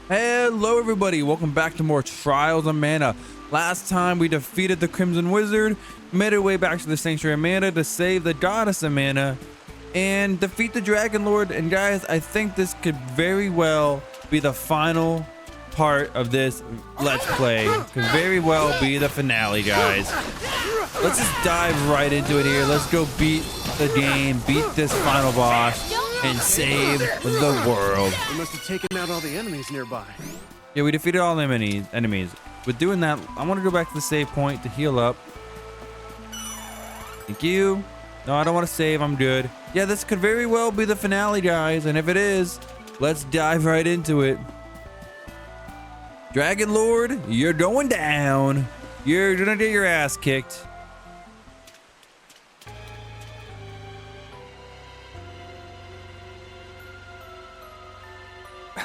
Hello everybody, welcome back to more Trials of Mana. Last time we defeated the Crimson Wizard, made our way back to the Sanctuary of Mana to save the Goddess of Mana, and defeat the Dragon Lord. And guys, I think this could very well be the final part of this Let's Play. Could very well be the finale, guys. Let's just dive right into it here. Let's go beat the game, beat this final boss, and save the world. We must have taken out all the enemies nearby. Yeah, we defeated all the enemies. With doing that, I want to go back to the save point to heal up. Thank you. No, I don't want to save. I'm good. Yeah, this could very well be the finale, guys. And if it is, let's dive right into it. Dragon Lord, you're going down. You're gonna get your ass kicked.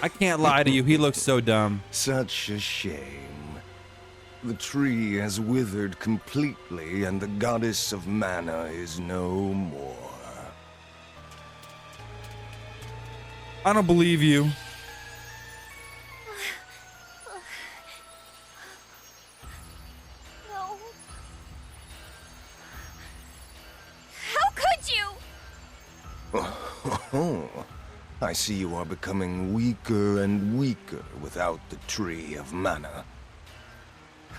I can't lie to you, he looks so dumb. Such a shame. The tree has withered completely, and the goddess of mana is no more. I don't believe you. No. How could you? Oh, I see you are becoming weaker and weaker without the Tree of Mana.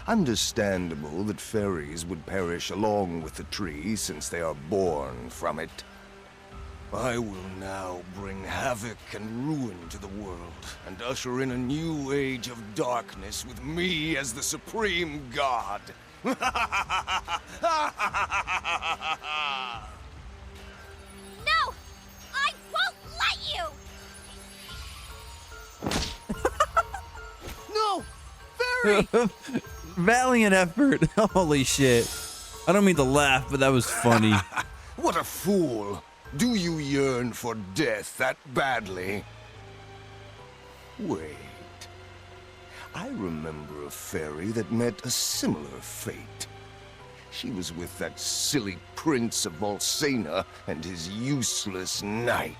Understandable that fairies would perish along with the tree since they are born from it. I will now bring havoc and ruin to the world and usher in a new age of darkness with me as the supreme god. No! I won't let you! No! Fairy! Valiant effort. Holy shit. I don't mean to laugh, but that was funny. What a fool! Do you yearn for death that badly? Wait. I remember a fairy that met a similar fate. She was with that silly prince of Volsena and his useless knight.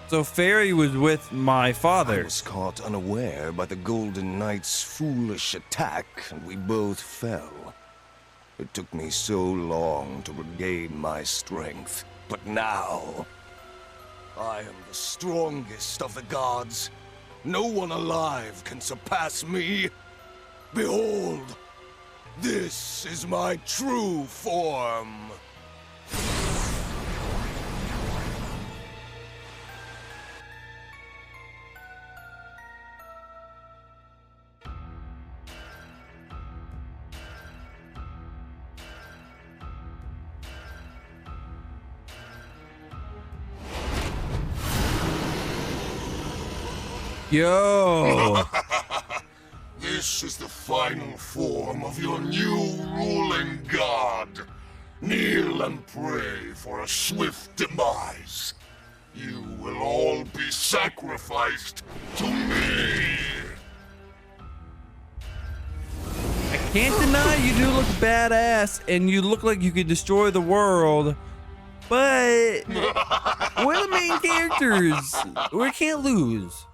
So Fairy was with my I father. was caught unaware by the Golden Knight's foolish attack, and we both fell. It took me so long to regain my strength, but now I am the strongest of the gods. No one alive can surpass me. Behold, this is my true form. Yo. This is the final form of your new ruling god. Kneel and pray for a swift demise. You will all be sacrificed to me. I can't deny you do look badass and you look like you could destroy the world. But we're the main characters. We can't lose.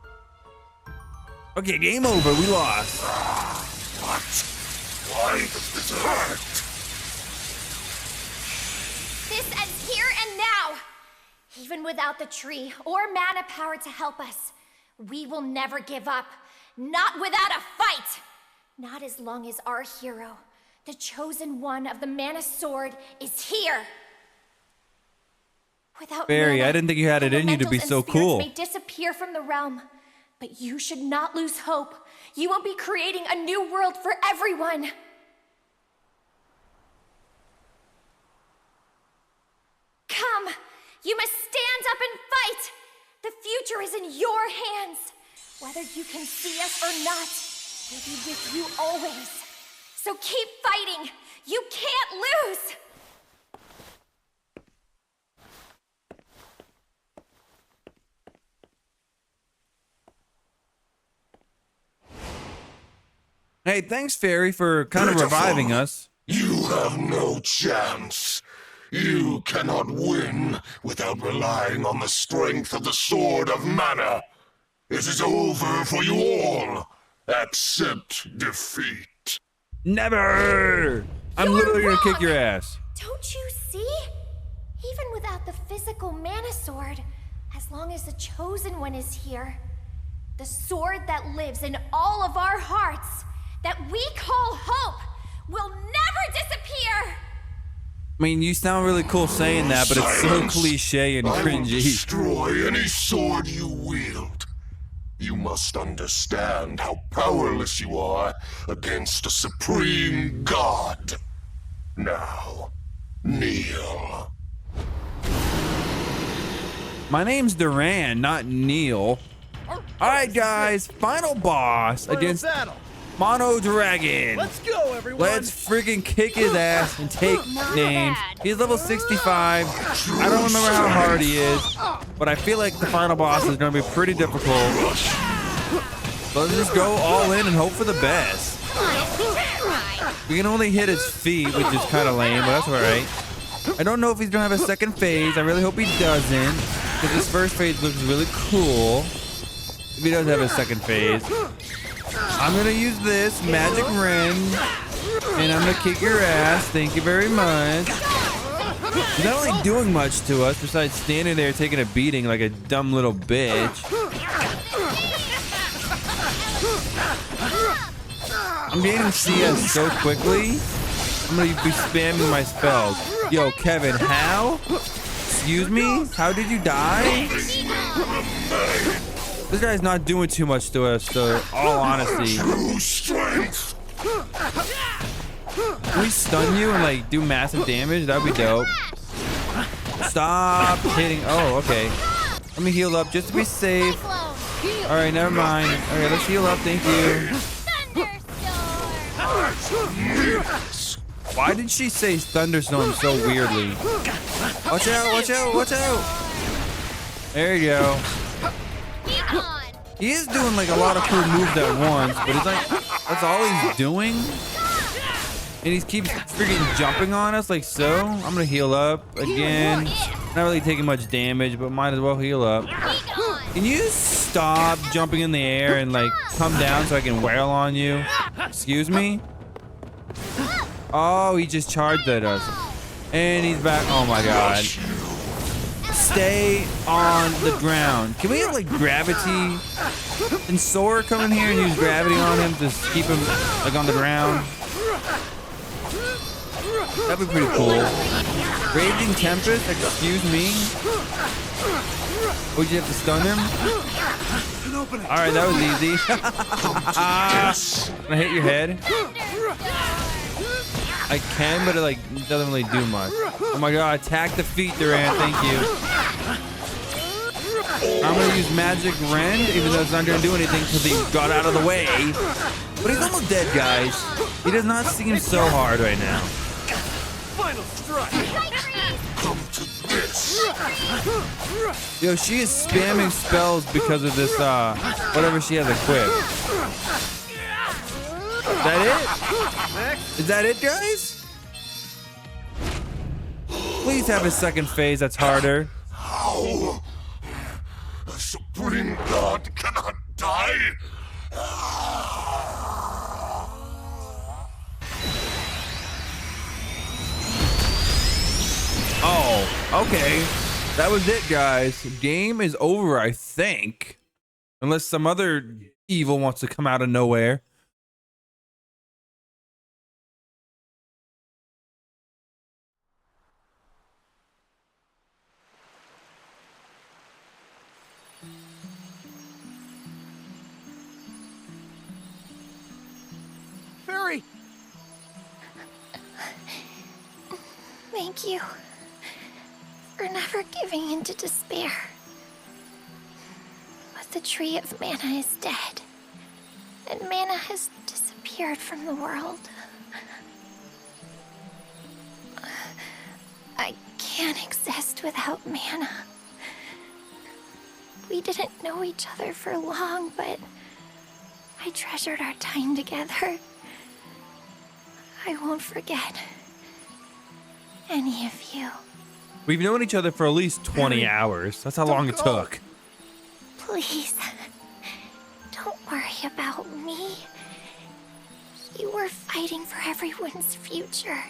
Okay, game over. We lost. What? Why does this hurt? This ends here and now. Even without the tree or mana power to help us, we will never give up. Not without a fight. Not as long as our hero, the chosen one of the Mana Sword, is here. Without Fairy, mana, I didn't think you had it in you to be elementals and so spirits cool. may disappear from the realm, but you should not lose hope. You will be creating a new world for everyone. Come, you must stand up and fight. The future is in your hands. Whether you can see us or not, we'll be with you always. So keep fighting. You can't lose. Hey, thanks, Fairy, for kind of reviving us. You have no chance. You cannot win without relying on the strength of the Sword of Mana. It is over for you all. Accept defeat. Never! I'm literally gonna kick your ass. Don't you see? Even without the physical mana sword, as long as the Chosen One is here, the sword that lives in all of our hearts, that we call hope, will never disappear! I mean, you sound really cool saying that, but it's so Silence. cliche and I will cringy. destroy any sword you wield. You must understand how powerless you are against a supreme god. Now, kneel. My name's Duran, not Neil. Alright guys, final boss Final against battle. Mono Dragon. Let's go, everyone. Let's freaking kick his ass and take names. He's level 65. I don't remember how hard he is, but I feel like the final boss is going to be pretty difficult. So let's just go all in and hope for the best. We can only hit his feet, which is kind of lame, but that's alright. I don't know if he's going to have a second phase. I really hope he doesn't, because his first phase looks really cool. If he does have a second phase. I'm gonna use this magic ring, and I'm gonna kick your ass. Thank you very much. He's not really doing much to us besides standing there taking a beating like a dumb little bitch. I'm gaining CS so quickly. I'm gonna be spamming my spells. Yo, Kevin, how? Excuse me? How did you die? This guy's not doing too much to us, so all honesty. True strength. Can we stun you and like do massive damage? That'd be dope. Stop hitting. Oh, okay. Let me heal up just to be safe. All right, never mind. All right, let's heal up. Thank you. Why did she say thunderstorm so weirdly? Watch out, watch out, watch out. There you go. He is doing like a lot of cool moves at once, but it's like, that's all he's doing? And he keeps freaking jumping on us like so. I'm gonna heal up again. Not really taking much damage, but might as well heal up. Can you stop jumping in the air and like come down so I can wail on you? Excuse me? Oh, he just charged at us. And he's back. Oh my god. Stay on the ground. Can we have like gravity? And Sora come in here and use gravity on him to keep him like on the ground? That'd be pretty cool. Raging Tempest? Excuse me? Would you have to stun him? Alright, that was easy. Can I hit your head? I can, but it like doesn't really do much. Oh my god, attack the feet, Duran, thank you. I'm gonna use Magic Rend, even though it's not gonna do anything because he got out of the way. But he's almost dead, guys. He does not seem so hard right now. Final strike. Come to this. Yo, she is spamming spells because of this, whatever she has equipped. Is that it? Is that it, guys? Please have a second phase that's harder. How? A supreme god cannot die? Oh, okay. That was it, guys. Game is over, I think. Unless some other evil wants to come out of nowhere. Fairy. Thank you for never giving in to despair. But the tree of mana is dead, and mana has disappeared from the world. I can't exist without mana. We didn't know each other for long, but I treasured our time together. I won't forget any of you. We've known each other for at least 20 hours. That's how long it took. Please, Don't worry about me. You were fighting for everyone's future,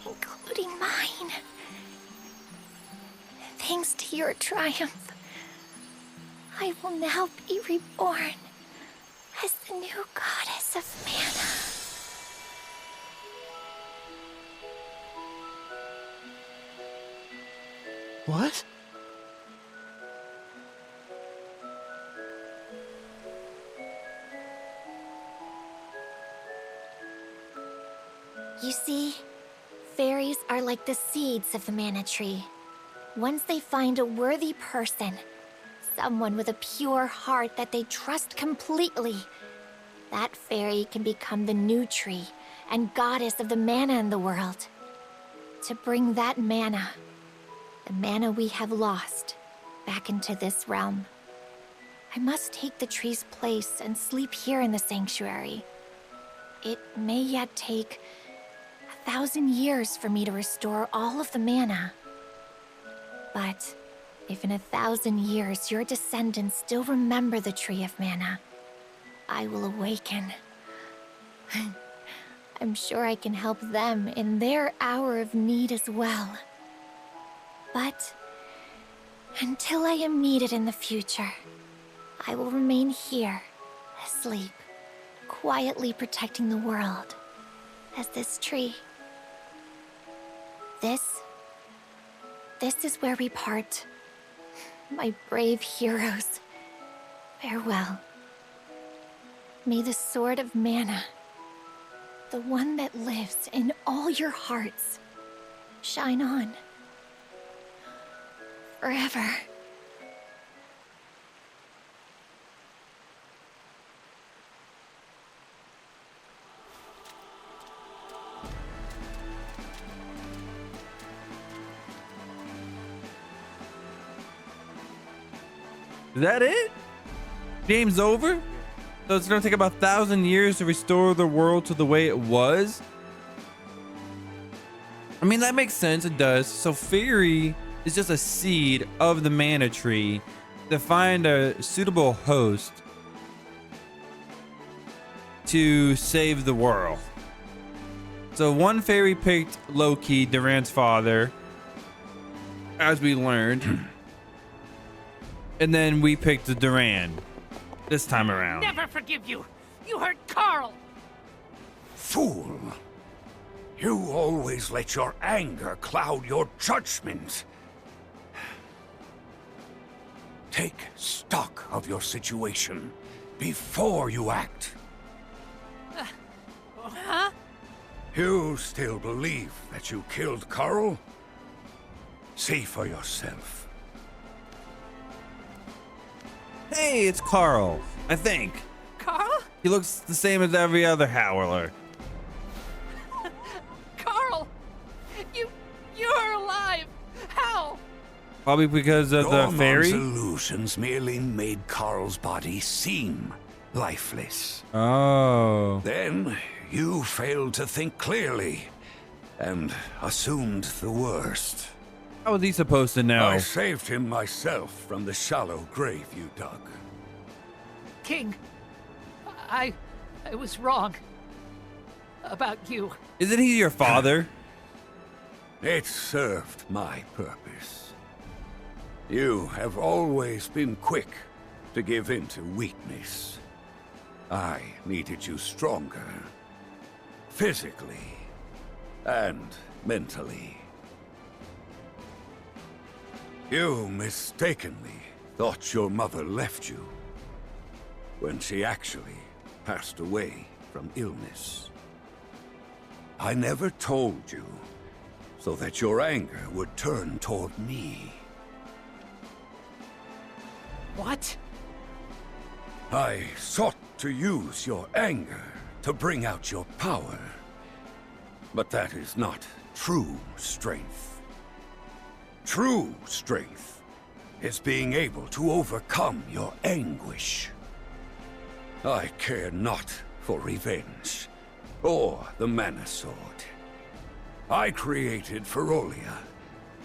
including mine. Thanks to your triumph, I will now be reborn as the new goddess of mana. What? You see, fairies are like the seeds of the mana tree. Once they find a worthy person, someone with a pure heart that they trust completely, that fairy can become the new tree and goddess of the mana in the world. To bring that mana, the mana we have lost, back into this realm, I must take the tree's place and sleep here in the sanctuary. It may yet take 1,000 years for me to restore all of the mana. But if in 1,000 years your descendants still remember the Tree of Mana, I will awaken. I'm sure I can help them in their hour of need as well. But until I am needed in the future, I will remain here, asleep, quietly protecting the world, as this tree. This is where we part. My brave heroes, farewell. May the Sword of Mana, the one that lives in all your hearts, shine on. Forever. Is that it? Game's over? So it's gonna take about 1,000 years to restore the world to the way it was? I mean, that makes sense, it does. So Fairy is just a seed of the mana tree to find a suitable host to save the world. So one fairy picked Loki, Duran's father, as we learned. And then we picked the Duran this time around. Never forgive you! You hurt Carl! Fool! You always let your anger cloud your judgment. Take stock of your situation before you act. Huh? You still believe that you killed Carl? See for yourself. Hey, it's Carl, I think. Carl? He looks the same as every other Howler. Carl! You're alive! How? Probably because of the Gormon's fairy? illusions merely made Carl's body seem lifeless. Oh. Then you failed to think clearly and assumed the worst. How was he supposed to know? I saved him myself from the shallow grave you dug. King, I was wrong. About you. Isn't he your father? It served my purpose. You have always been quick to give in to weakness. I needed you stronger. Physically and mentally. You mistakenly thought your mother left you, when she actually passed away from illness. I never told you, so that your anger would turn toward me. What? I sought to use your anger to bring out your power, but that is not true strength. True strength is being able to overcome your anguish. I care not for revenge, or the Mana Sword. I created Ferolia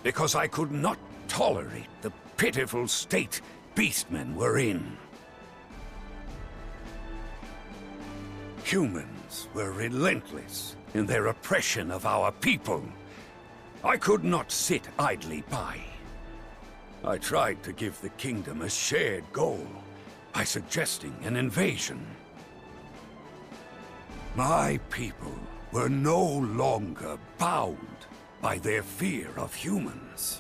because I could not tolerate the pitiful state beastmen were in. humans were relentless in their oppression of our people. I could not sit idly by. I tried to give the kingdom a shared goal by suggesting an invasion. My people were no longer bound by their fear of humans.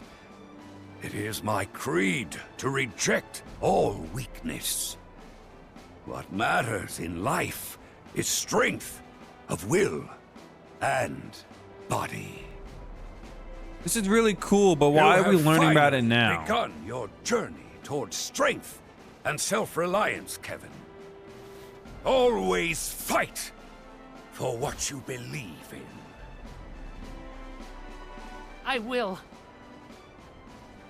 It is my creed to reject all weakness. What matters in life is strength of will and body. This is really cool, but why You are we have learning about it finally now? begun your journey towards strength and self-reliance, Kevin. Always fight for what you believe in. I will.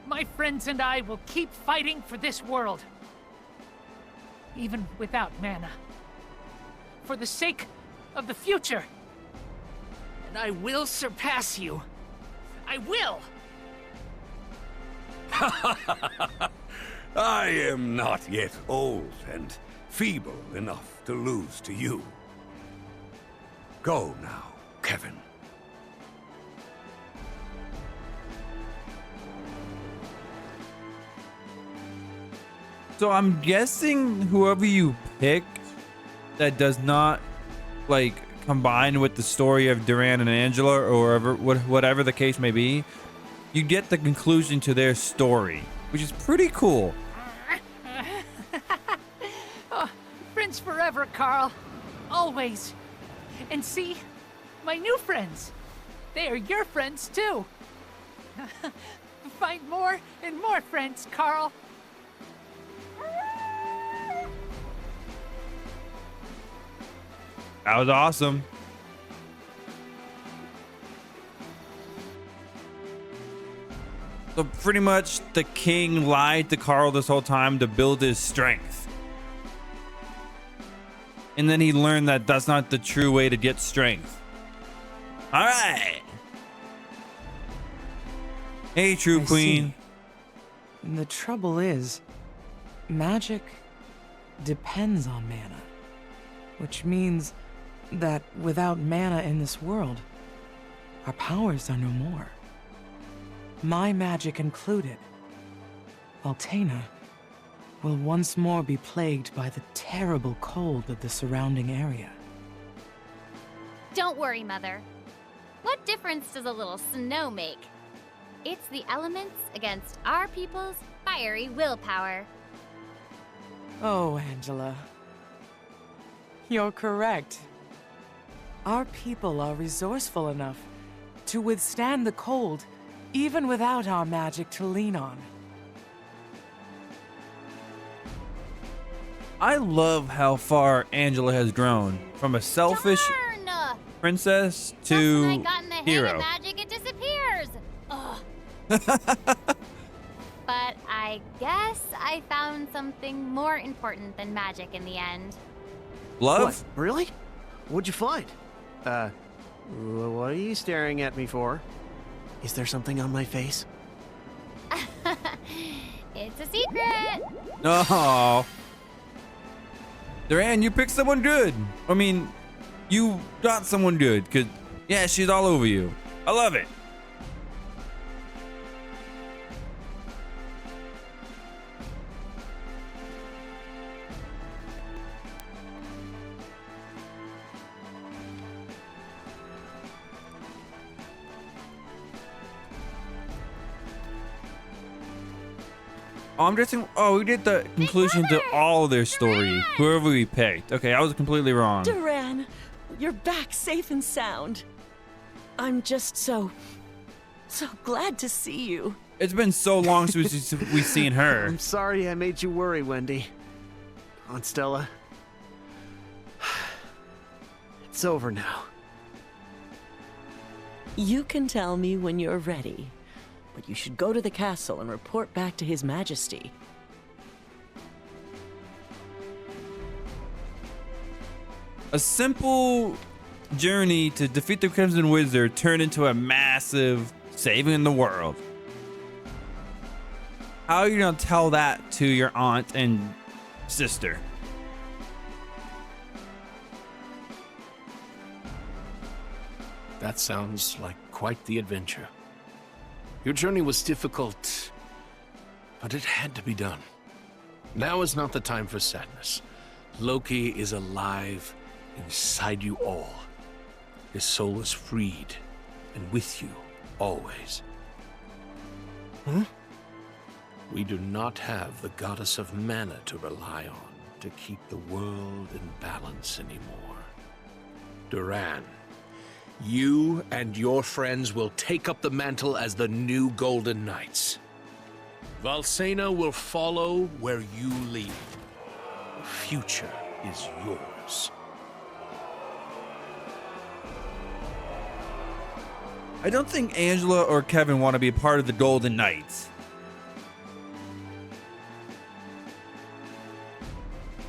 My friends and I will keep fighting for this world. Even without mana. For the sake of the future. And I will surpass you. I will! I am not yet old and feeble enough to lose to you. Go now, Kevin. So I'm guessing whoever you pick that does not like combine with the story of Duran and Angela or whatever the case may be, you get the conclusion to their story, which is pretty cool. Friends forever, Carl. Always. And see, my new friends. They are your friends too. Find more and more friends, Carl. That was awesome. So pretty much the king lied to Carl this whole time to build his strength. And then he learned that that's not the true way to get strength. All right. Hey, True I Queen. see. The trouble is, magic depends on mana, which means that without mana in this world, our powers are no more. My magic included, Altena will once more be plagued by the terrible cold of the surrounding area. Don't worry, Mother. What difference does a little snow make? It's the elements against our people's fiery willpower. Oh, Angela. You're correct. Our people are resourceful enough to withstand the cold, even without our magic to lean on. I love how far Angela has grown from a selfish Darn! princess Just when I to got in the hang hero. of magic, it disappears. Ugh. But I guess I found something more important than magic in the end. Love? What? Really? What'd you find? What are you staring at me for? Is there something on my face? It's a secret. Oh. Duran, you picked someone good. I mean, you got someone good, because, yeah, she's all over you. I love it. I'm just we did the conclusion to all of their story. Whoever we picked. Okay, I was completely wrong. Duran, you're back safe and sound. I'm just so glad to see you. It's been so long since we've seen her. I'm sorry I made you worry, Wendy. Aunt Stella. It's over now. You can tell me when you're ready, but you should go to the castle and report back to His Majesty. A simple journey to defeat the Crimson Wizard turned into a massive saving the world. How are you gonna tell that to your aunt and sister? That sounds like quite the adventure. Your journey was difficult, but it had to be done. Now is not the time for sadness. Loki is alive inside you all. His soul is freed and with you always. We do not have the goddess of mana to rely on to keep the world in balance anymore. Duran, you and your friends will take up the mantle as the new Golden Knights. Valsena will follow where you lead. The future is yours. I don't think Angela or Kevin want to be a part of the Golden Knights.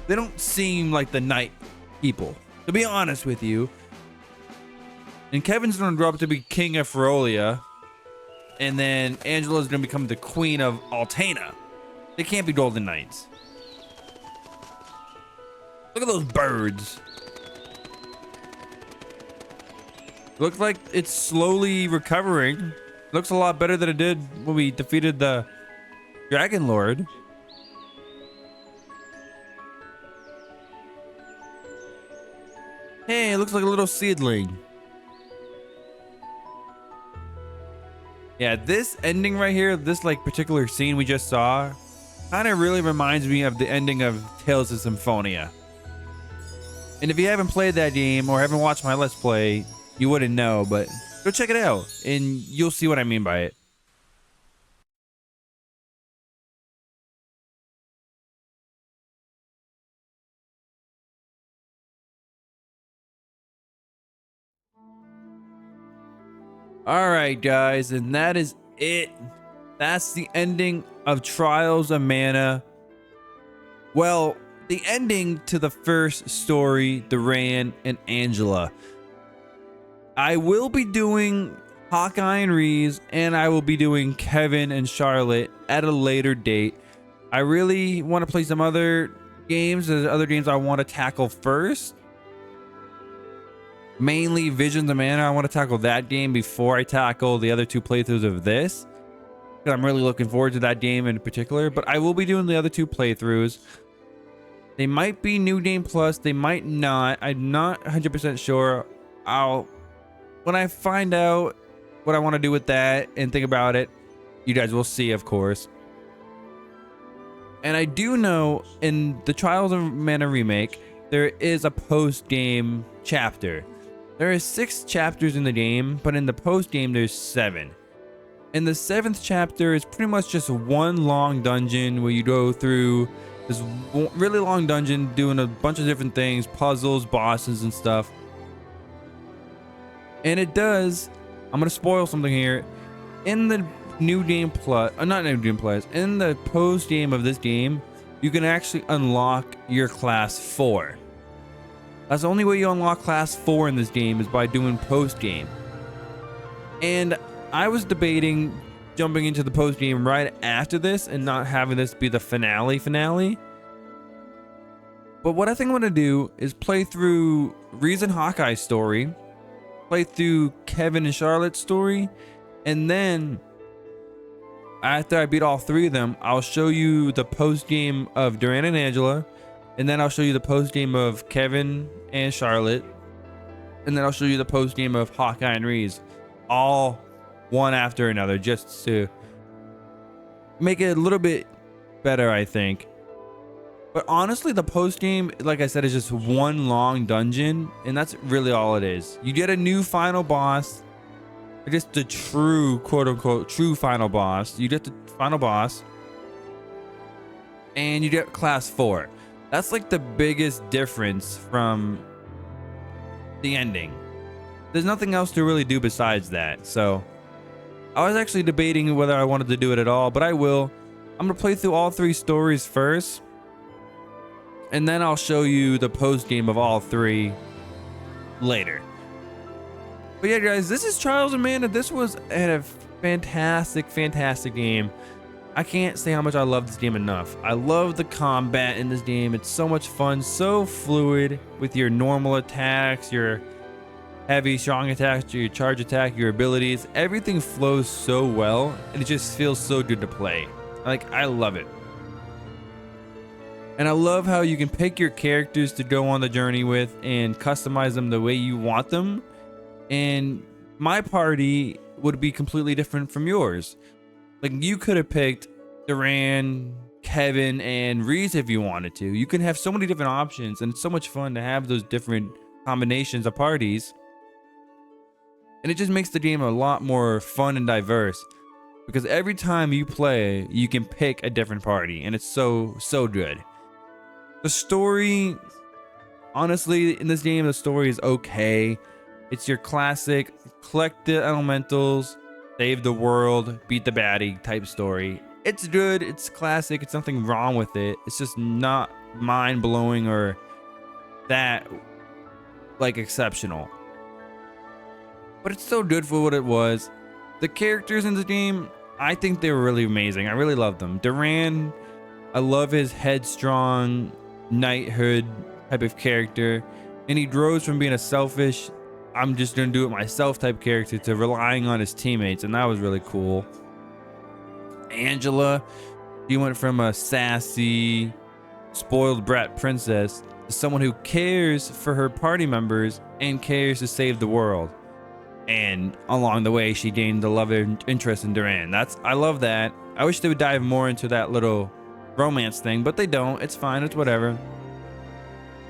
They don't seem like the Knight people, to be honest with you. And Kevin's going to grow up to be King of Ferolia. And then Angela's going to become the Queen of Altena. They can't be Golden Knights. Look at those birds. Looks like it's slowly recovering. Looks a lot better than it did when we defeated the Dragon Lord. Hey, it looks like a little seedling. Yeah, this ending right here, this like particular scene we just saw, kind of really reminds me of the ending of Tales of Symphonia. And if you haven't played that game or haven't watched my Let's Play, you wouldn't know, but go check it out and you'll see what I mean by it. All right, guys, and that is it. That's the ending of Trials of Mana. Well, the ending to the first story, Duran and Angela. I will be doing Hawkeye and Reese, and I will be doing Kevin and Charlotte at a later date. I really want to play some other games. There's other games I want to tackle first. Mainly Visions of Mana. I want to tackle that game before I tackle the other two playthroughs of this. I'm really looking forward to that game in particular, but I will be doing the other two playthroughs. They might be New Game Plus, they might not. I'm not 100% sure. When I find out what I want to do with that and think about it, you guys will see, of course. And I do know in the Trials of Mana remake, there is a post-game chapter. There are 6 chapters in the game, but in the post-game there's 7. And the 7th chapter is pretty much just one long dungeon where you go through this really long dungeon doing a bunch of different things, puzzles, bosses, and stuff. And it does, I'm going to spoil something here, in the New Game Plus, not New Game Plus, in the post-game of this game, you can actually unlock your class 4. That's the only way you unlock class 4 in this game is by doing post-game. And I was debating jumping into the post-game right after this and not having this be the finale. But what I think I'm going to do is play through Reese and Hawkeye's story, play through Kevin and Charlotte's story, and then after I beat all 3 of them, I'll show you the post-game of Duran and Angela, and then I'll show you the post-game of Kevin and Charlotte, and then I'll show you the post-game of Hawkeye and Reese, all one after another, just to make it a little bit better, I think. But honestly, the post-game, like I said, is just one long dungeon, and that's really all it is. You get a new final boss, I guess the true, quote-unquote, true final boss. You get the final boss, and you get class 4. That's like the biggest difference from the ending. There's nothing else to really do besides that. So I was actually debating whether I wanted to do it at all, but I will. I'm gonna play through all 3 stories first, and then I'll show you the post game of all 3 later. But yeah, guys, this is Trials of Mana. This was a fantastic game. I can't say how much I love this game enough. I love the combat in this game. It's so much fun, so fluid with your normal attacks, your heavy, strong attacks to your charge attack, your abilities. Everything flows so well, and it just feels so good to play. Like, I love it. And I love how you can pick your characters to go on the journey with and customize them the way you want them. And my party would be completely different from yours. Like, you could have picked Duran, Kevin, and Reese if you wanted to. You can have so many different options, and it's so much fun to have those different combinations of parties. And it just makes the game a lot more fun and diverse, because every time you play, you can pick a different party, and it's so good. The story, honestly, in this game, the story is okay. It's your classic collect the elementals, save the world, beat the baddie type story. It's good, it's classic, it's nothing wrong with it. It's just not mind-blowing or that like exceptional. But it's so good for what it was. The characters in the game, I think they were really amazing. I really love them. Duran, I love his headstrong knighthood type of character, and he grows from being a selfish, I'm just gonna do it myself type character to relying on his teammates, and that was really cool. Angela, she went from a sassy, spoiled brat princess to someone who cares for her party members and cares to save the world. And along the way, she gained the love and interest in Duran. I love that. I wish they would dive more into that little romance thing, but they don't. It's fine, it's whatever.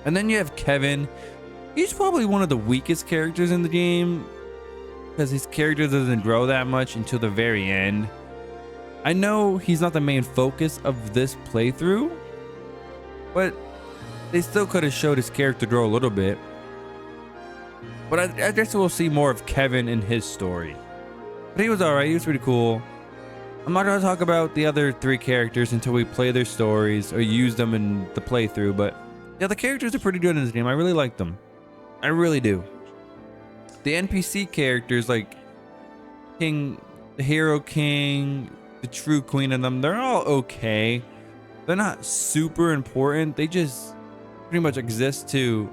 And then you have Kevin. He's probably one of the weakest characters in the game, because his character doesn't grow that much until the very end. I know he's not the main focus of this playthrough, but they still could have showed his character grow a little bit. But I guess we'll see more of Kevin in his story. But he was alright, he was pretty cool. I'm not going to talk about the other 3 characters until we play their stories or use them in the playthrough, but yeah, the characters are pretty good in this game. I really like them. I really do. The NPC characters like King, the Hero King, the True Queen of them, they're all okay. They're not super important. They just pretty much exist to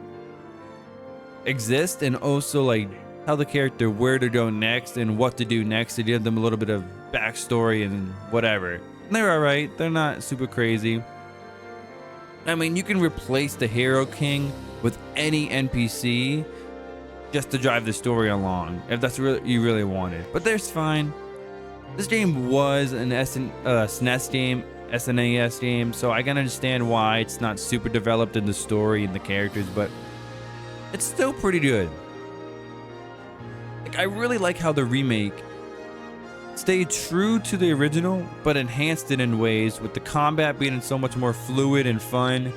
exist and also like tell the character where to go next and what to do next to give them a little bit of backstory and whatever. And they're alright. They're not super crazy. I mean, you can replace the Hero King with any NPC just to drive the story along if that's really you really wanted. But there's fine. This game was an SNES game, SNES game, so I can understand why it's not super developed in the story and the characters, but it's still pretty good. Like, I really like how the remake stayed true to the original, but enhanced it in ways with the combat being so much more fluid and fun,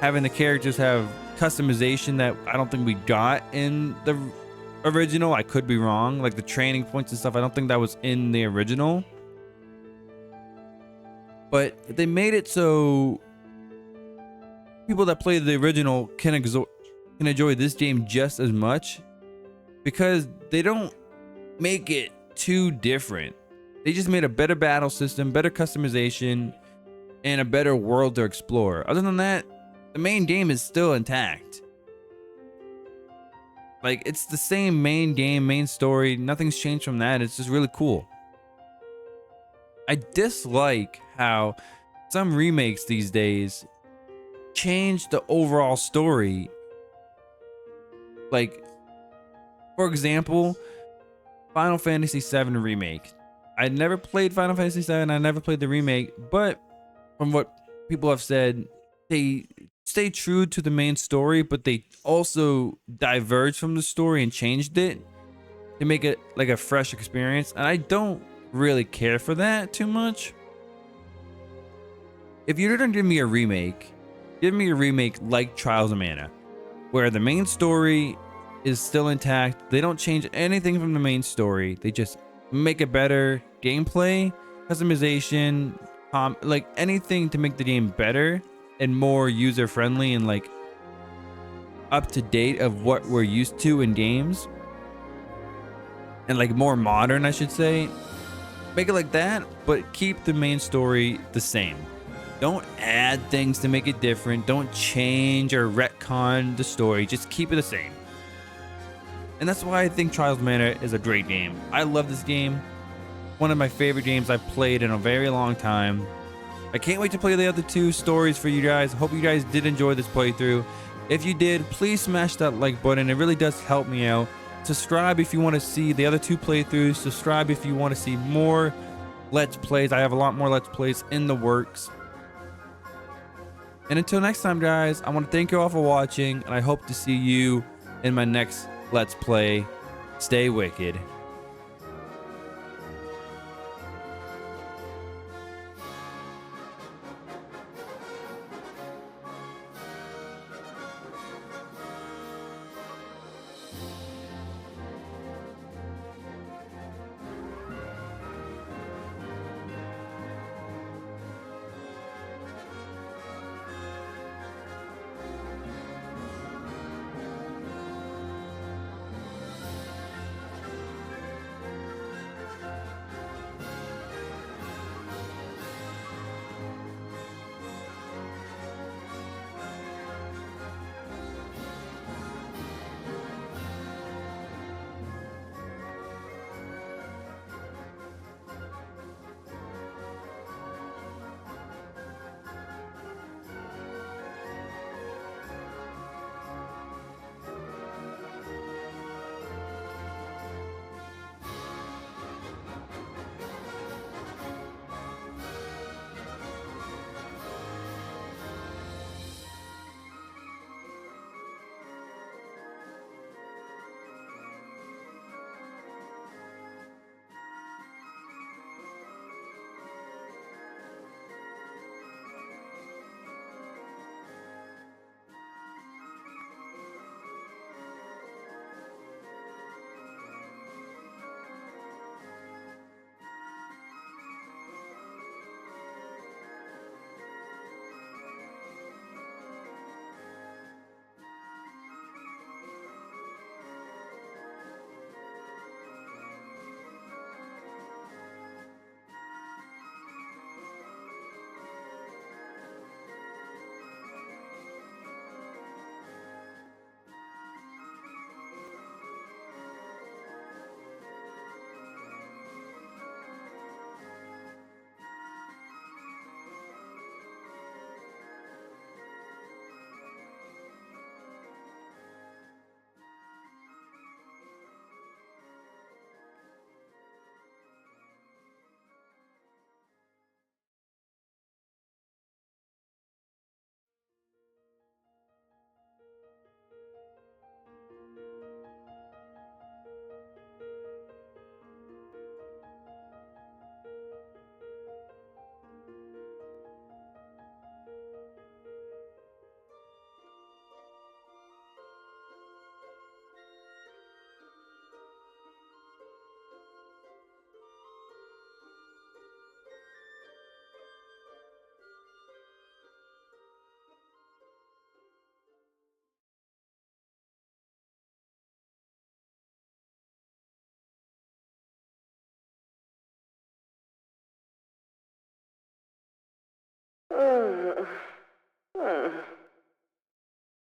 having the characters have customization that I don't think we got in the original. I could be wrong, like the training points and stuff. I don't think that was in the original, but they made it so people that played the original can enjoy this game just as much, because they don't make it too different. They just made a better battle system, better customization, and a better world to explore. Other than that, the main game is still intact. Like, it's the same main game, main story. Nothing's changed from that. It's just really cool. I dislike how some remakes these days change the overall story. Like, for example, Final Fantasy VII Remake. I never played Final Fantasy VII. I never played the remake, but from what people have said, they stay true to the main story, but they also diverged from the story and changed it to make it like a fresh experience. And I don't really care for that too much. If you're gonna give me a remake, give me a remake like Trials of Mana, where the main story is still intact. They don't change anything from the main story. They just make a better gameplay, customization, like anything to make the game better and more user friendly and like up to date of what we're used to in games, and like more modern, I should say. Make it like that, but keep the main story the same. Don't add things to make it different. Don't change or retcon the story. Just keep it the same. And that's why I think Trials of Mana is a great game. I love this game. One of my favorite games I've played in a very long time. I can't wait to play the other two stories for you guys. Hope you guys did enjoy this playthrough. If you did, please smash that like button. It really does help me out. Subscribe if you want to see the other two playthroughs. Subscribe if you want to see more Let's Plays. I have a lot more Let's Plays in the works. And until next time, guys, I want to thank you all for watching, and I hope to see you in my next Let's Play. Stay wicked.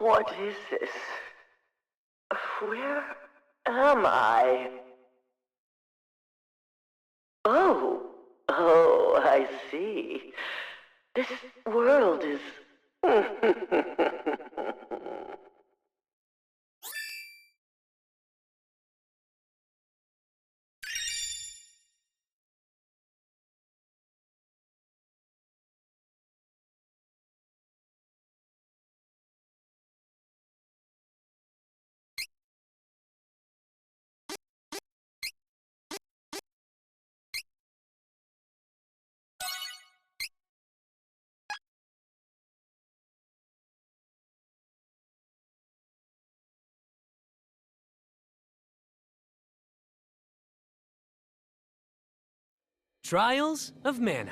What is this? Where am I? Oh, I see. This world is... Trials of Mana.